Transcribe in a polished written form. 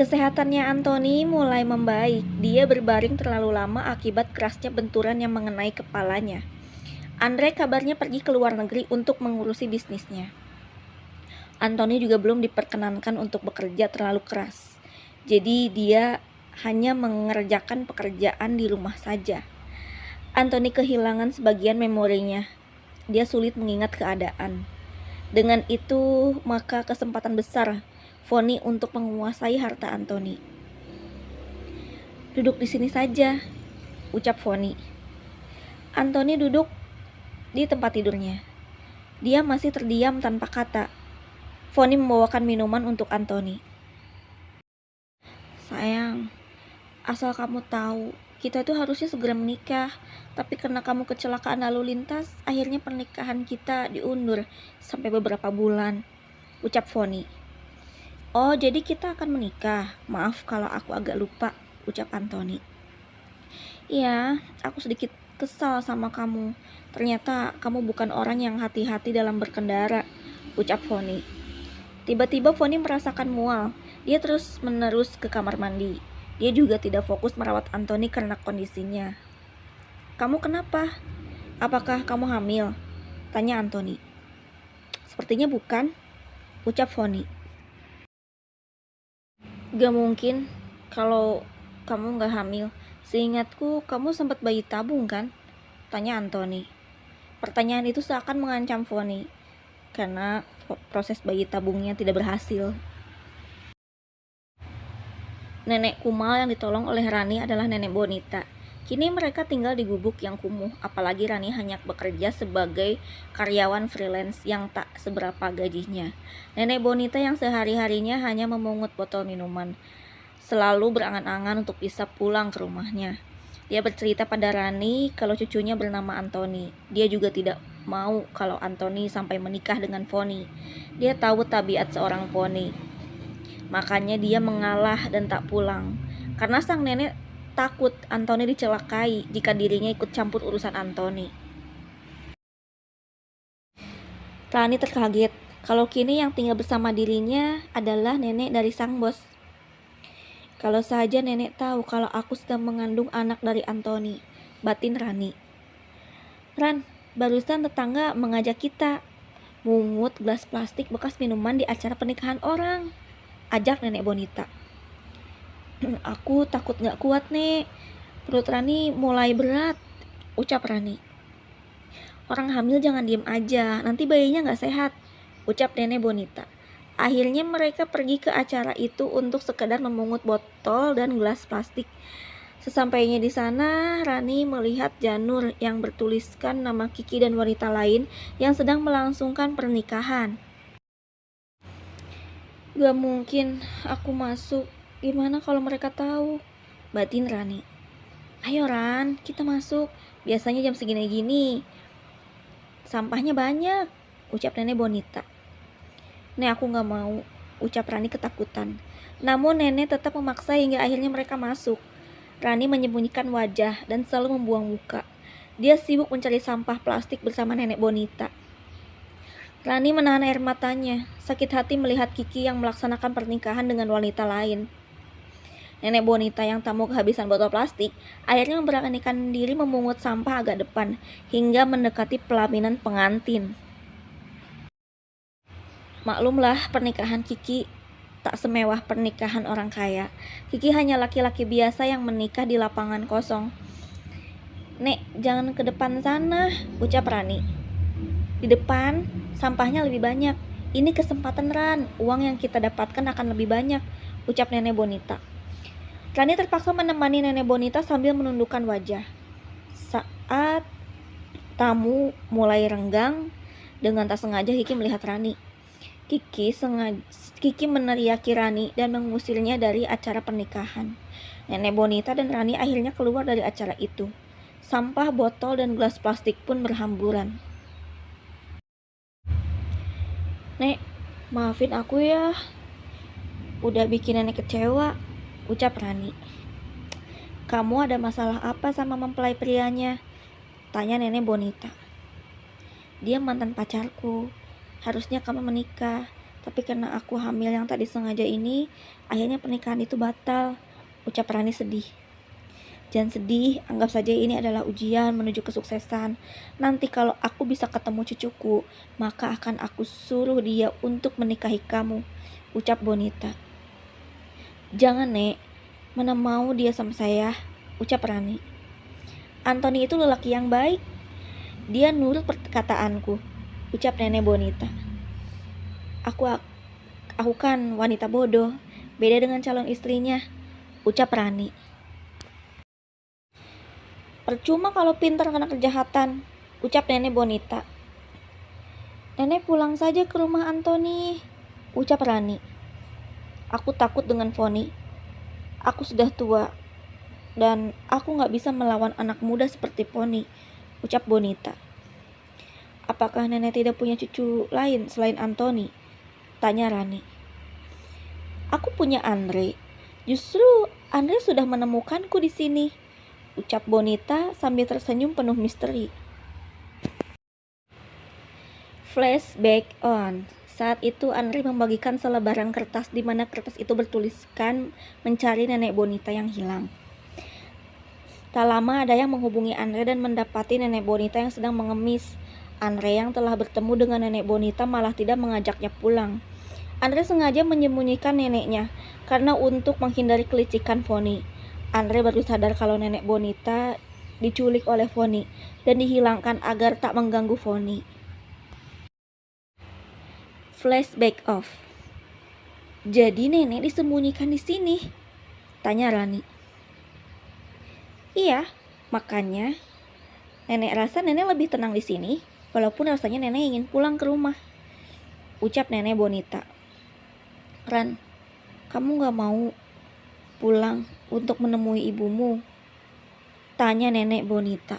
Kesehatannya Anthony mulai membaik. Dia berbaring terlalu lama akibat kerasnya benturan yang mengenai kepalanya. Andre kabarnya pergi ke luar negeri untuk mengurusi bisnisnya. Anthony juga belum diperkenankan untuk bekerja terlalu keras. Jadi dia hanya mengerjakan pekerjaan di rumah saja. Anthony kehilangan sebagian memorinya. Dia sulit mengingat keadaan. Dengan itu, maka kesempatan besar Fonny untuk menguasai harta Anthony. "Duduk di sini saja," ucap Fonny. Anthony duduk di tempat tidurnya. Dia masih terdiam tanpa kata. Fonny membawakan minuman untuk Anthony. "Sayang, asal kamu tahu, kita tuh harusnya segera menikah. Tapi karena kamu kecelakaan lalu lintas, akhirnya pernikahan kita diundur sampai beberapa bulan," ucap Fonny. "Oh, jadi kita akan menikah. Maaf kalau aku agak lupa," ucap Anthony. "Iya, aku sedikit kesal sama kamu. Ternyata kamu bukan orang yang hati-hati dalam berkendara," ucap Fonny. Tiba-tiba Fonny merasakan mual. Dia terus-menerus ke kamar mandi. Dia juga tidak fokus merawat Anthony karena kondisinya. "Kamu kenapa? Apakah kamu hamil?" tanya Anthony. "Sepertinya bukan," ucap Fonny. "Gak mungkin kalau kamu gak hamil. Seingatku kamu sempat bayi tabung kan?" tanya Anthony. Pertanyaan itu seakan mengancam Fonny karena proses bayi tabungnya tidak berhasil. Nenek Kumal yang ditolong oleh Rani adalah Nenek Bonita. Kini mereka tinggal di gubuk yang kumuh, apalagi Rani hanya bekerja sebagai karyawan freelance yang tak seberapa gajinya. Nenek Bonita yang sehari-harinya hanya memungut botol minuman, selalu berangan-angan untuk bisa pulang ke rumahnya. Dia bercerita pada Rani kalau cucunya bernama Anthony. Dia juga tidak mau kalau Anthony sampai menikah dengan Fonny. Dia tahu tabiat seorang Fonny. Makanya dia mengalah dan tak pulang. Karena sang nenek takut Anthony dicelakai jika dirinya ikut campur urusan Anthony. Rani terkaget kalau kini yang tinggal bersama dirinya adalah nenek dari sang bos. "Kalau saja nenek tahu kalau aku sedang mengandung anak dari Anthony," batin Rani. "Ran, barusan tetangga mengajak kita mungut gelas plastik bekas minuman di acara pernikahan orang," ajak Nenek Bonita. "Aku takut gak kuat, Nek. Perut Rani mulai berat," ucap Rani. "Orang hamil jangan diem aja, nanti bayinya gak sehat," ucap Nenek Bonita. Akhirnya mereka pergi ke acara itu untuk sekedar memungut botol dan gelas plastik. Sesampainya di sana, Rani melihat janur yang bertuliskan nama Kiki dan wanita lain yang sedang melangsungkan pernikahan. "Gak mungkin aku masuk. Gimana kalau mereka tahu?" batin Rani. "Ayo Ran, kita masuk. Biasanya jam segini-gini sampahnya banyak," ucap Nenek Bonita. "Nek, aku gak mau," ucap Rani ketakutan. Namun nenek tetap memaksa hingga akhirnya mereka masuk. Rani menyembunyikan wajah dan selalu membuang muka. Dia sibuk mencari sampah plastik bersama Nenek Bonita. Rani menahan air matanya, sakit hati melihat Kiki yang melaksanakan pernikahan dengan wanita lain. Nenek Bonita yang tak mau kehabisan botol plastik akhirnya memberanikan diri memungut sampah agak depan hingga mendekati pelaminan pengantin. Maklumlah, pernikahan Kiki tak semewah pernikahan orang kaya. Kiki hanya laki-laki biasa yang menikah di lapangan kosong. "Nek, jangan ke depan sana," ucap Rani. "Di depan sampahnya lebih banyak. Ini kesempatan Ran, uang yang kita dapatkan akan lebih banyak," ucap Nenek Bonita. Rani terpaksa menemani Nenek Bonita sambil menundukkan wajah. Saat tamu mulai renggang, dengan tak sengaja Kiki melihat Rani. Kiki meneriaki Rani dan mengusirnya dari acara pernikahan. Nenek Bonita dan Rani akhirnya keluar dari acara itu. Sampah, botol, dan gelas plastik pun berhamburan. "Nek, maafin aku ya. Udah bikin nenek kecewa," ucap Rani. "Kamu ada masalah apa sama mempelai prianya?" tanya Nenek Bonita. "Dia mantan pacarku. Harusnya kamu menikah. Tapi karena aku hamil yang tadi sengaja ini, akhirnya pernikahan itu batal, ucap Rani sedih. Jangan sedih, anggap saja ini adalah ujian menuju kesuksesan. Nanti kalau aku bisa ketemu cucuku, maka akan aku suruh dia untuk menikahi kamu, ucap Bonita. Jangan, Nek. Mana mau dia sama saya, ucap Rani. Anthony itu lelaki yang baik. Dia nurut perkataanku, ucap Nenek Bonita. Aku kan wanita bodoh, beda dengan calon istrinya, ucap Rani. Percuma kalau pintar kena kejahatan, ucap Nenek Bonita. Nenek pulang saja ke rumah Anthony, ucap Rani. Aku takut dengan Foni. Aku sudah tua, dan aku gak bisa melawan anak muda seperti Foni, ucap Bonita. Apakah nenek tidak punya cucu lain selain Anthony? Tanya Rani. Aku punya Andre. Justru Andre sudah menemukanku di sini, ucap Bonita sambil tersenyum penuh misteri. Flashback on. Saat itu Andre membagikan selebaran kertas di mana kertas itu bertuliskan mencari nenek Bonita yang hilang. Tak lama ada yang menghubungi Andre dan mendapati nenek Bonita yang sedang mengemis. Andre yang telah bertemu dengan nenek Bonita malah tidak mengajaknya pulang. Andre sengaja menyembunyikan neneknya karena untuk menghindari kelicikan Foni. Andre baru sadar kalau nenek Bonita diculik oleh Foni dan dihilangkan agar tak mengganggu Foni. Flashback off. Jadi nenek disembunyikan di sini? Tanya Rani. Iya, makanya nenek rasa nenek lebih tenang di sini, walaupun rasanya nenek ingin pulang ke rumah, ucap nenek Bonita. Ran, kamu gak mau pulang untuk menemui ibumu? Tanya nenek Bonita.